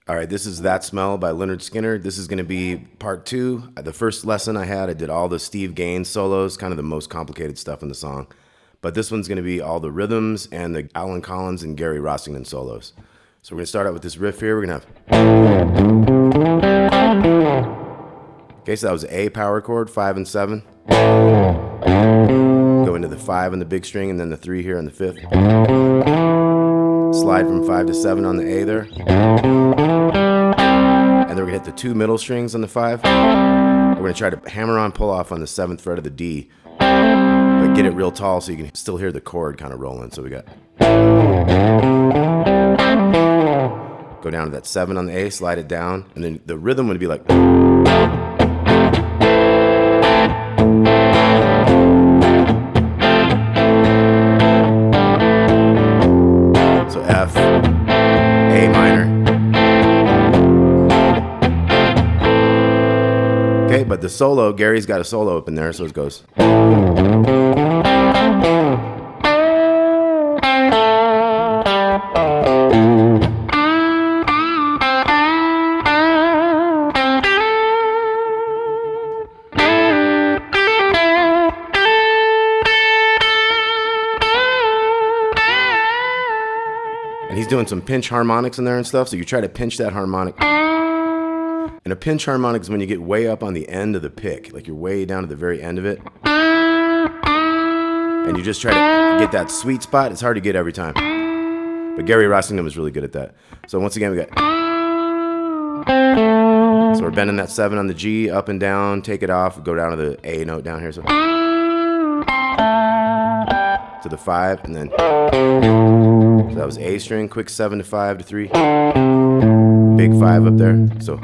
All right, this is That Smell by Lynyrd Skynyrd. This is going to be part 2. The first lesson I had, I did all the Steve Gaines solos, kind of the most complicated stuff in the song. But this one's going to be all the rhythms and the Alan Collins and Gary Rossington solos. So we're going to start out with this riff here. We're going to have... Okay, so that was A power chord, 5 and 7. Go into the 5 on the big string and then the 3 here on the 5th. Slide from 5 to 7 on the A there. And then we're going to hit the 2 middle strings on the 5. We're going to try to hammer on, pull off on the 7th fret of the D. But get it real tall so you can still hear the chord kind of rolling. So we got... Go down to that 7 on the A, slide it down. And then the rhythm would be like... So F, A minor. Okay, but the solo, Gary's got a solo up in there, so it goes. And he's doing some pinch harmonics in there and stuff, so you try to pinch that harmonic. And a pinch harmonic is when you get way up on the end of the pick, like you're way down to the very end of it. And you just try to get that sweet spot. It's hard to get every time. But Gary Rossington was really good at that. So once again, we got... So we're bending that 7 on the G, up and down, take it off, go down to the A note down here. So to the 5, and then... So that was A string, quick 7 to 5 to 3. Big 5 up there. So...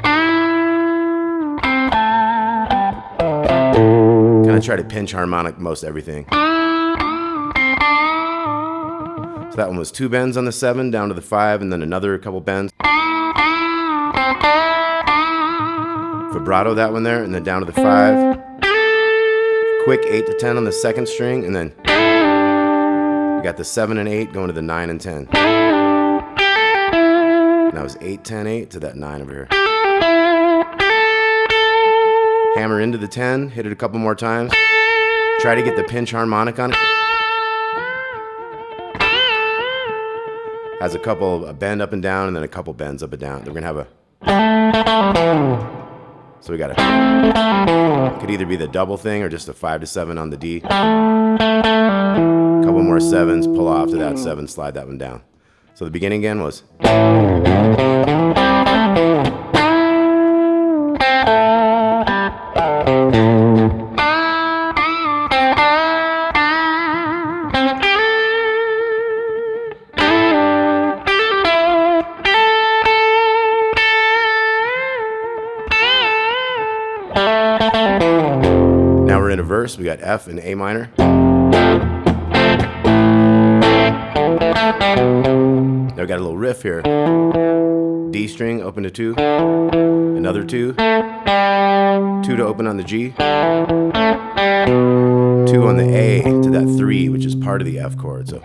Kind of try to pinch harmonic most everything. So that one was 2 bends on the 7 down to the 5 and then another couple bends. Vibrato that one there and then down to the 5. Quick 8 to 10 on the 2nd string and then we got the 7 and 8 going to the 9 and 10. And that was 8, 10, 8 to that 9 over here. Hammer into the 10, hit it a couple more times. Try to get the pinch harmonic on it. Has a couple, a bend up and down, and then a couple bends up and down. We're gonna have a... So we got a... Could either be the double thing or just a 5 to 7 on the D. Couple more 7s, pull off to that 7, slide that one down. So the beginning again was... Now we're in a verse. We got F and A minor. Now we got a little riff here. D string, open to 2. Another 2. 2 to open on the G. 2 on the A to that 3, which is part of the F chord. So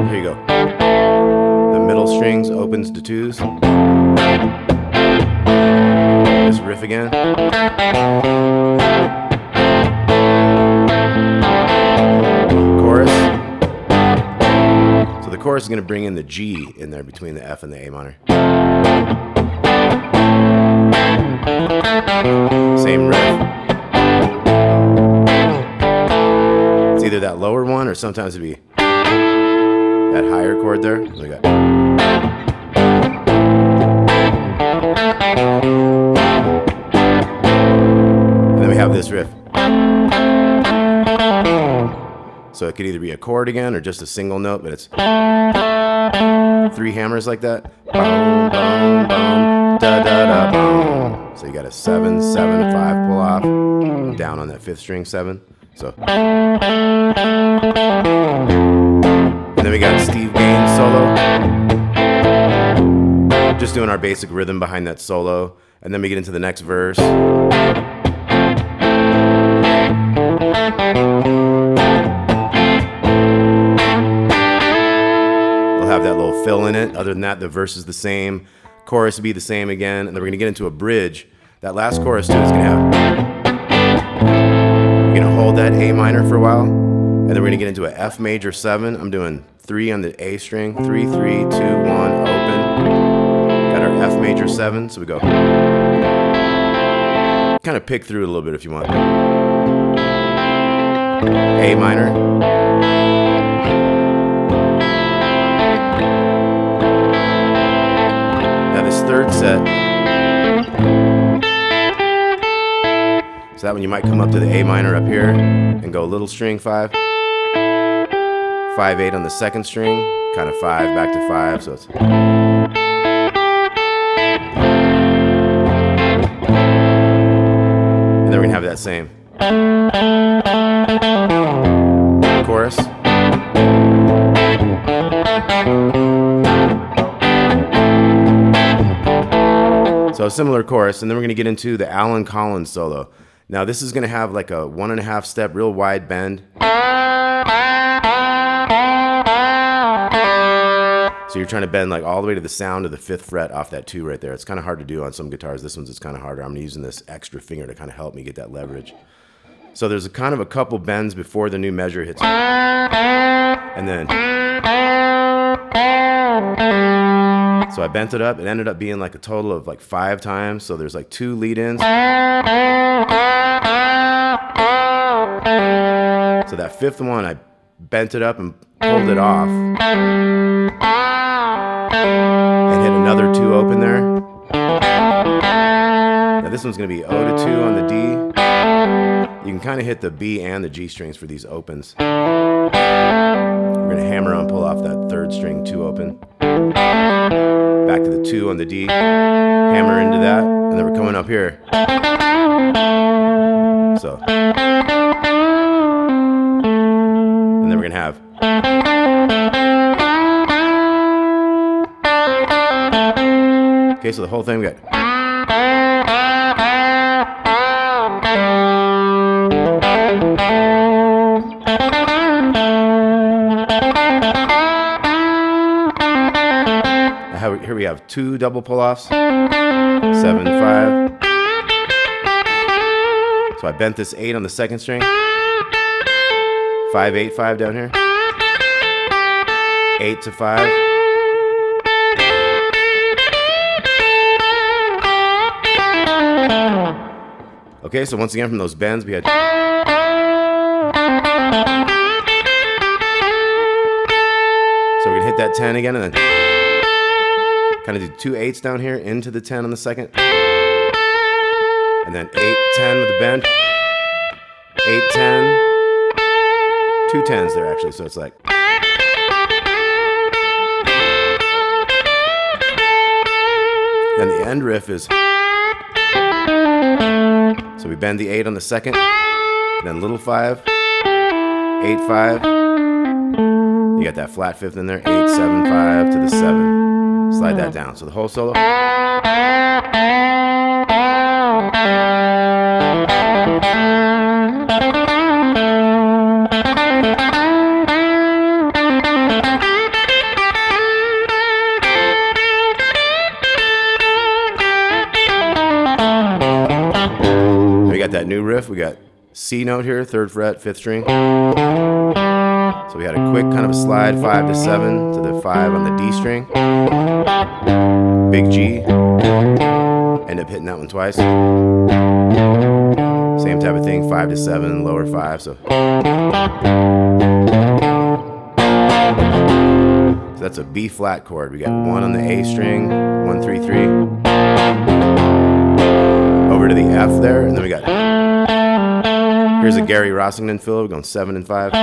here you go. The middle strings opens to 2s. This riff again. Chorus. So the chorus is going to bring in the G in there between the F and the A minor. Same riff. It's either that lower one or sometimes it'd be that higher chord there. We got. And then we have this riff. So it could either be a chord again or just a single note, but it's 3 hammers like that. Boom, boom, boom, da da da boom. So you got a 7, 7, a 5 pull off, down on that 5th string 7. So. And then we got Steve Gaines solo. Just doing our basic rhythm behind that solo. And then we get into the next verse. fill in it. Other than that, the verse is the same, chorus will be the same again, and then we're gonna get into a bridge. That last chorus too is gonna have, you're gonna hold that A minor for a while, and then we're gonna get into a F major 7. I'm doing 3 on the A string, 3, 3, 2, 1, open. Got our F major 7, so we go. Kind of pick through it a little bit if you want. A minor. Now this third set, so that one you might come up to the A minor up here and go little string 5, 5, 8 on the second string, kind of 5 back to 5, so it's. And then we're gonna have that same chorus. So a similar chorus, and then we're gonna get into the Alan Collins solo. Now this is gonna have like a 1.5 step, real wide bend. So you're trying to bend like all the way to the sound of the 5th fret off that 2 right there. It's kind of hard to do on some guitars. This one's it's kind of harder. I'm using this extra finger to kind of help me get that leverage. So there's a kind of a couple bends before the new measure hits. And then, so I bent it up. It ended up being like a total of like 5 times. So there's like 2 lead-ins. So that 5th one, I bent it up and pulled it off. And hit another 2 open there. Now this one's gonna be O to 2 on the D. You can kind of hit the B and the G strings for these opens. We're gonna hammer on, pull off that 3rd string 2 open. Back to the 2 on the D. Hammer into that, and then we're coming up here. So. And then we're gonna have. Okay, so the whole thing we got. Here we have 2 double pull-offs, 7, 5. So I bent this 8 on the 2nd string, 5, 8, 5 down here, 8 to 5. Okay, so once again from those bends we had. So we're gonna hit that 10 again and then kind of do 2 8s down here into the 10 on the 2nd. And then 8, 10 with the bend. 8, 10. 2 10s there actually, so it's like. Then the end riff is. So we bend the 8 on the 2nd, then little 5, 8, 5. You got that flat 5th in there, 8, 7, 5 to the 7. Slide that down. So the whole solo. We got that new riff. We got C note here, 3rd fret, 5th string. So we had a quick kind of a slide, 5 to 7 to the 5 on the D string. Big G. End up hitting that one twice. Same type of thing, 5 to 7, lower 5. So that's a B flat chord. We got 1 on the A string, 1, 3, 3. Over to the F there, and then we got. Here's a Gary Rossington fill. We're going 7 and 5.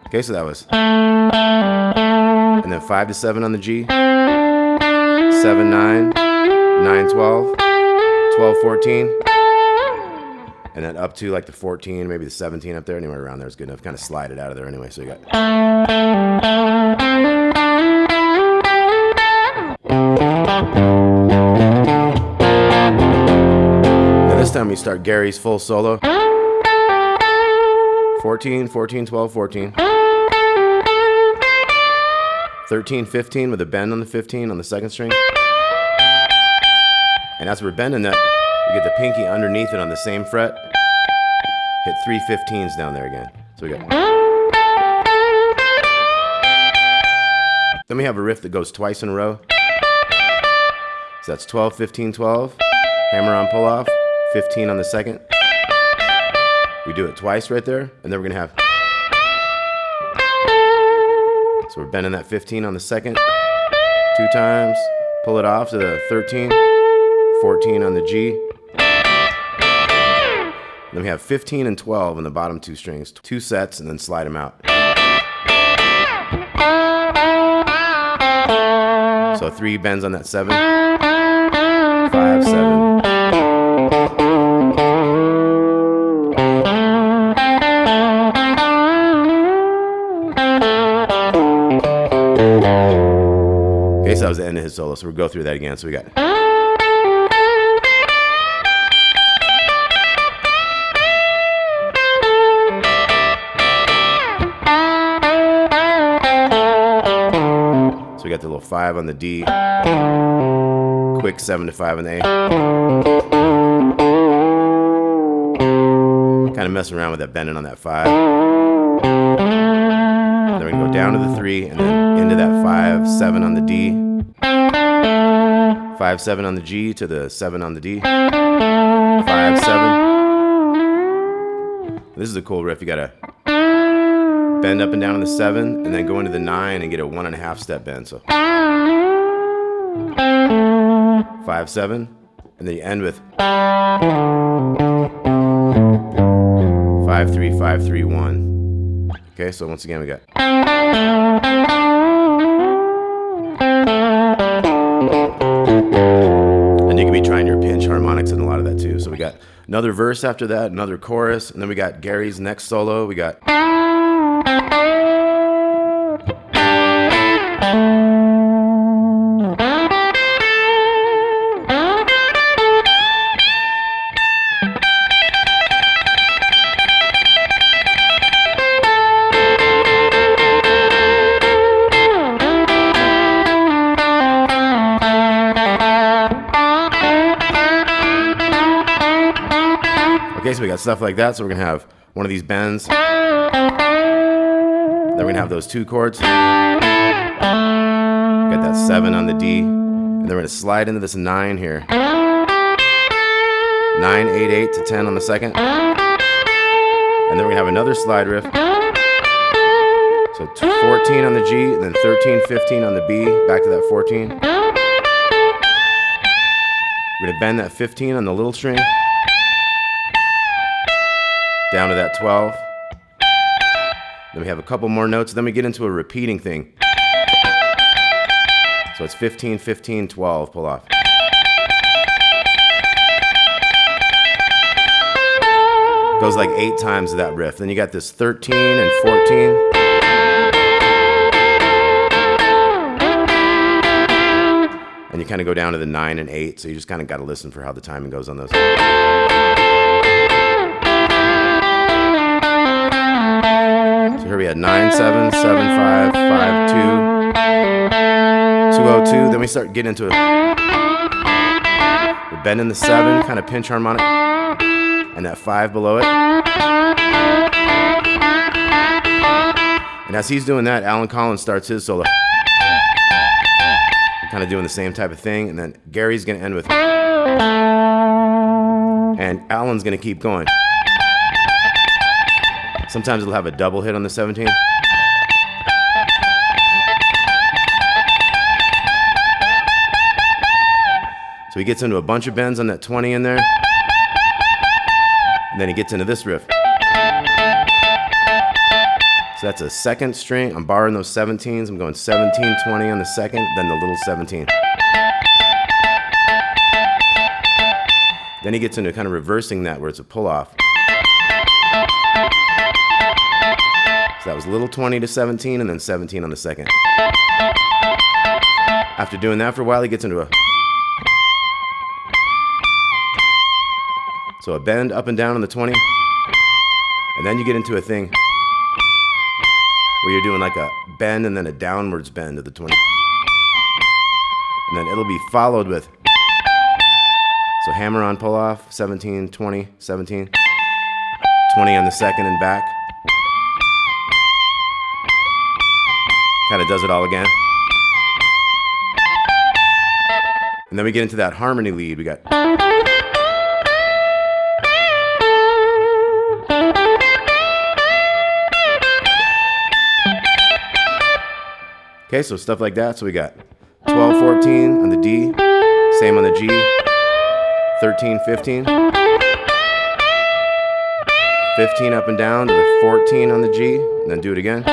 Okay, so that was. And then 5 to 7 on the G. 7, 9, 9, 12, 12, 14. And then up to like the 14, maybe the 17 up there. Anywhere around there is good enough. Kind of slide it out of there anyway. So you got. Now this time we start Gary's full solo. 14, 14, 12, 14. 13, 15 with a bend on the 15 on the second string. And as we're bending that, we get the pinky underneath it on the same fret. Hit 3 15s down there again. So we got. Then we have a riff that goes twice in a row. So that's 12, 15, 12. Hammer on pull off. 15 on the second. We do it twice right there. And then we're going to have. So we're bending that 15 on the second. 2 times. Pull it off to the 13. 14 on the G. Then we have 15 and 12 in the bottom 2 strings. 2 sets and then slide them out. So 3 bends on that 7. 5, 7. Okay, so that was the end of his solo. So we'll go through that again. So we got. So we got the little 5 on the D, quick 7 to 5 on the A. Kind of messing around with that bending on that 5. Then we're gonna go down to the 3 and then into that 5, 7 on the D. 5, 7 on the G to the 7 on the D. 5, 7. This is a cool riff. You gotta bend up and down on the 7, and then go into the 9 and get a 1.5 step bend. So 5, 7, and then you end with 5, 3, 5, 3, 1. Okay, so once again we got. And you can be trying your pinch harmonics and a lot of that too. So we got another verse after that, another chorus, and then we got Gary's next solo. We got. Okay, so we got stuff like that. So we're gonna have one of these bends. Then we're gonna have those 2 chords. Got that 7 on the D. And then we're gonna slide into this 9 here. 9, 8, 8 to 10 on the second. And then we're gonna have another slide riff. So 14 on the G, and then 13, 15 on the B, back to that 14. We're gonna bend that 15 on the little string. Down to that 12. Then we have a couple more notes. Then we get into a repeating thing. So it's 15, 15, 12, pull off. Goes like 8 times to that riff. Then you got this 13 and 14. And you kind of go down to the 9 and 8. So you just kind of got to listen for how the timing goes on those. So here we had 9, 7, 7, 5, 5, 2, 202. Then we start getting into it. We're bending the 7, kind of pinch harmonic, and that 5 below it. And as he's doing that, Alan Collins starts his solo. Kind of doing the same type of thing, and then Gary's gonna end with, and Alan's gonna keep going. Sometimes it'll have a double hit on the 17. So he gets into a bunch of bends on that 20 in there. And then he gets into this riff. So that's a second string. I'm borrowing those 17s. I'm going 17, 20 on the second, then the little 17. Then he gets into kind of reversing that where it's a pull off. So that was little 20 to 17 and then 17 on the second. After doing that for a while, he gets into a. So a bend up and down on the 20. And then you get into a thing where you're doing like a bend and then a downwards bend of the 20. And then it'll be followed with, so hammer on pull off, 17, 20, 17, 20 on the second and back. Kind of does it all again. And then we get into that harmony lead. We got. Okay, so stuff like that. So we got 12, 14 on the D, same on the G, 13, 15, 15 up and down to the 14 on the G, and then do it again.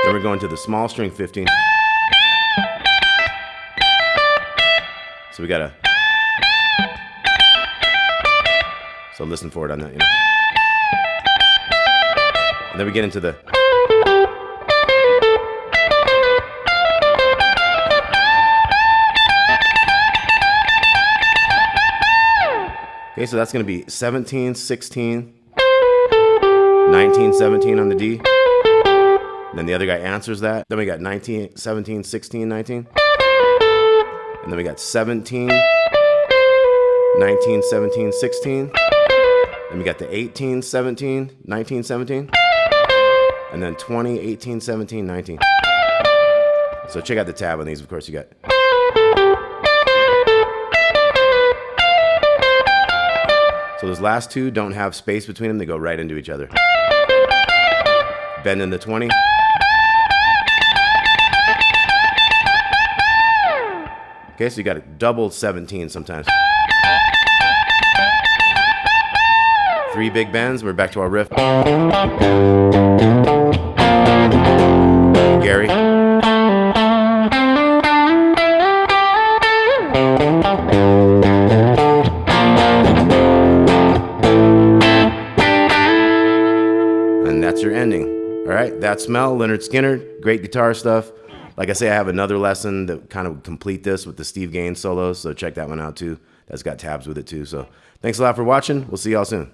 Then we're going to the small string 15. So we got a. So listen for it on that, you know. And then we get into the. Okay, so that's going to be 17, 16, 19, 17 on the D. And then the other guy answers that. Then we got 19, 17, 16, 19. And then we got 17, 19, 17, 16. Then we got the 18, 17, 19, 17. And then 20, 18, 17, 19. So check out the tab on these, of course, you got. So those last two don't have space between them, they go right into each other. Bend in the 20. Okay, so you got a double 17 sometimes. 3 big bends, we're back to our riff. Gary. And that's your ending. All right, that's Mel, Lynyrd Skynyrd, great guitar stuff. Like I say, I have another lesson that kind of complete this with the Steve Gaines solos, so check that one out too. That's got tabs with it too. So thanks a lot for watching. We'll see y'all soon.